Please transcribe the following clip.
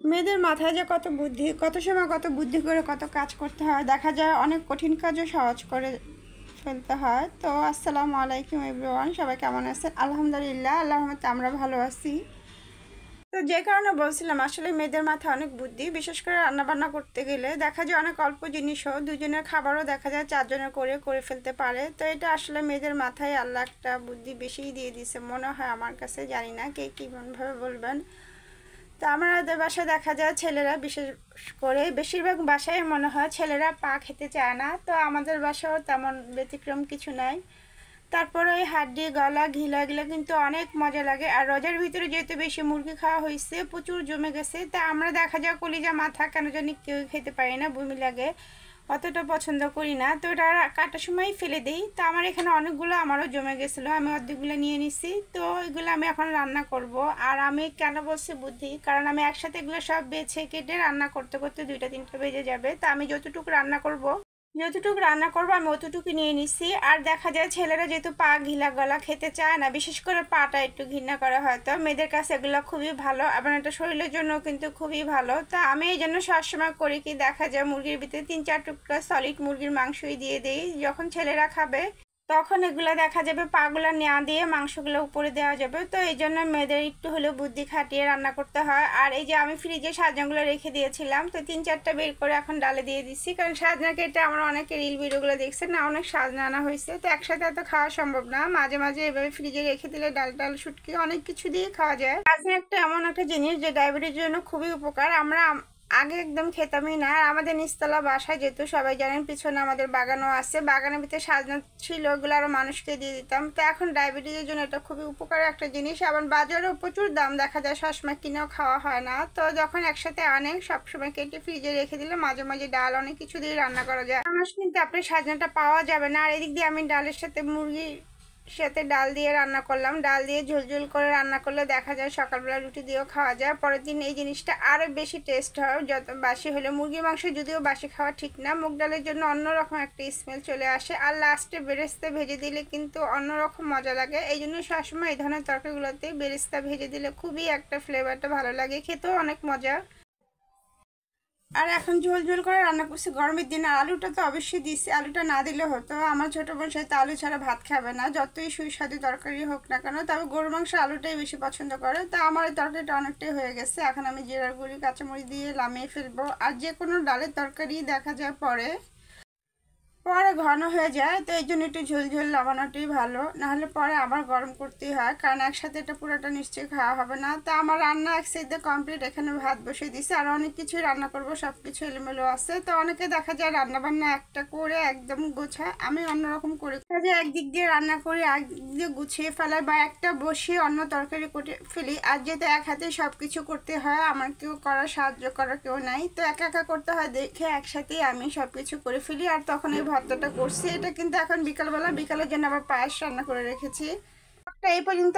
মেয়েদের মাথায় যে কত বুদ্ধি, কত সময় কত বুদ্ধি করে কত কাজ করতে হয়, দেখা যায় অনেক কঠিন কাজও সহজ করে ফেলতে হয়। তো আসসালামু আলাইকুম এভরিওয়ান, সবাই কেমন আছেন? আলহামদুলিল্লাহ, আল্লাহর রহমতে আমরা ভালো আছি। তো যে কারণে বলছিলাম, আসলে মেয়েদের মাথায় অনেক বুদ্ধি, বিশেষ করে রান্নাবান্না করতে গেলে দেখা যায় অনেক অল্প জিনিসও দুজনের খাবারও দেখা যায় চারজনের করে ফেলতে পারে। তো এটা আসলে মেয়েদের মাথায় আল্লাহ একটা বুদ্ধি বেশিই দিয়ে দিছে মনে হয় আমার কাছে, জানি না কে কীভাবে বলবেন। তো আমাদের বাসায় দেখা যায় ছেলেরা বিশেষ করে বেশিরভাগ বাসায় মনে হয় ছেলেরা পা খেতে চায় না। তো আমাদের বাসাও তেমন ব্যতিক্রম কিছু নাই। তারপরে ওই হাড্ডি গলা ঘিলা এগুলো কিন্তু অনেক মজা লাগে। আর রোজার ভিতরে যেহেতু বেশি মুরগি খাওয়া হয়েছে, প্রচুর জমে গেছে, তা আমরা দেখা যায় কলিজা মাথা কেন জানি কেউ খেতে পারি না, বমি লাগে, অতটা পছন্দ করি না। তো ওটা কাটার সময় ফেলে দিই। তো আমার এখানে অনেকগুলো আমারও জমে গেছিলো, আমি অর্ধেকগুলো নিয়ে নিছি। তো এগুলো আমি এখন রান্না করব। আর আমি কেন বলছি বুদ্ধি, কারণ আমি একসাথে এগুলো সব বেছে কেটে রান্না করতে করতে 2টা 3টা বেজে যাবে। তা আমি যতটুকু রান্না করব আমি অতটুকু নিয়ে নিছি। আর দেখা যায় ছেলেরা যেহেতু পা ঘিলা গলা খেতে চায় না, বিশেষ করে পাটা একটু ঘৃণা করা, হয়তো মেয়েদের কাছে এগুলো খুবই ভালো, আবার এটা শরীরের জন্য কিন্তু খুবই ভালো। তা আমি এই জন্য সবসময় করি কি, দেখা যায় মুরগির ভিতরে 3-4 টুকরা সলিড মুরগির মাংসই দিয়ে দিই। যখন ছেলেরা খাবে তখন এগুলো দেখা যাবে পাগুলা নেওয়া দিয়ে মাংসগুলো উপরে দেওয়া যাবে। তো এই জন্য মেয়েদের একটু হলেও বুদ্ধি খাটিয়ে রান্না করতে হয়। আর এই যে আমি ফ্রিজে সাজনাগুলো রেখে দিয়েছিলাম, তো 3-4টা বের করে এখন ডালে দিয়ে দিচ্ছি, কারণ সাজনা কেটে আমরা অনেকে রিল ভিডিওগুলো দেখছে না, অনেক সাজনা আনা হয়েছে। তো একসাথে এত খাওয়া সম্ভব না, মাঝে মাঝে এভাবে ফ্রিজে রেখে দিলে ডাল শুটকি অনেক কিছু দিয়ে খাওয়া যায়। সাজনা একটা এমন একটা জিনিস যে ডায়াবেটিসের জন্য খুবই উপকার। আমরা আগে একদম খেতামই না। আর আমাদের নিচতলা বাসায় যেহেতু সবাই জানেন, পিছনে আমাদের বাগানও আছে, বাগানের ভিতরে সাজনা ছিল, ওগুলো আরও মানুষকে দিয়ে দিতাম। তো এখন ডায়াবেটিসের জন্য এটা খুবই উপকারী একটা জিনিস। আবার বাজারেও প্রচুর দাম, দেখা যায় সবসময় কিনেও খাওয়া হয় না। তো যখন একসাথে আনে সবসময় কেটে ফ্রিজে রেখে দিলে মাঝে মাঝে ডাল অনেক কিছু দিয়ে রান্না করা যায়। আমার কিন্তু আপনার সাজনাটা পাওয়া যাবে না। আর এদিক দিয়ে আমি ডালের সাথে মুরগির সাথে ডাল দিয়ে রান্না করলাম, ডাল দিয়ে ঝোল করে রান্না করলে দেখা যায় সকালবেলা রুটি দিয়েও খাওয়া যায়। পরের দিন এই জিনিসটা আরও বেশি টেস্ট হয়। যত বাসি হলে, মুরগির মাংস যদিও বাসি খাওয়া ঠিক না, মুগ ডালের জন্য অন্যরকম একটা স্মেল চলে আসে। আর লাস্টে বেরেস্তা ভেজে দিলে কিন্তু অন্যরকম মজা লাগে। এই জন্য সবসময় এই ধরনের তরকারিগুলোতে বেরেস্তা ভেজে দিলে খুবই একটা ফ্লেভারটা ভালো লাগে, খেতেও অনেক মজা। আর এখন ঝোল করে রান্না করছি গরমের দিনে। আলুটা তো অবশ্যই দিচ্ছি, আলুটা না দিলে হতো। আমার ছোটো বোন সাথে আলু ছাড়া ভাত খাবে না, যতই সুস্বাদু তরকারি হোক না কেন। তবে গরু মাংস আলুটাই বেশি পছন্দ করে। তা আমার এই তরকারিটা অনেকটাই হয়ে গেছে, এখন আমি জিরার গুঁড়ি কাঁচামরিচ দিয়ে নামিয়ে ফেলবো। আর যে কোনো ডালের তরকারি দেখা যায় পরে ঘন হয়ে যায়, তো এই জন্য একটু ঝোল নামানোটাই ভালো, নাহলে পরে আবার গরম করতেই হয়, কারণ একসাথে এটা পুরোটা নিশ্চয়ই খাওয়া হবে না। তা আমার রান্না এক সাইডে কমপ্লিট, এখানে ভাত বসিয়ে দিছি, আর অনেক কিছুই রান্না করব, সব কিছু এলোমেলো আছে। তো অনেকে দেখা যায় রান্না বান্না একটা করে একদম গোছায়, আমি অন্যরকম করে কাজে একদিক দিয়ে রান্না করি, একদিক দিয়ে গুছিয়ে ফেলাই, বা একটা বসিয়ে অন্য তরকারি করে ফেলি। আর যেহেতু এক হাতে সব কিছু করতে হয়, আমার কেউ সাহায্য করার কেউ নাই, তো একা একা করতে হয় দেখে একসাথেই আমি সব কিছু করে ফেলি। আর তখন এই ভর্তাটা করছি, এটা কিন্তু এখন বিকালের জন্য আবার পায়েস রান্না করে রেখেছি। এই পর্যন্ত।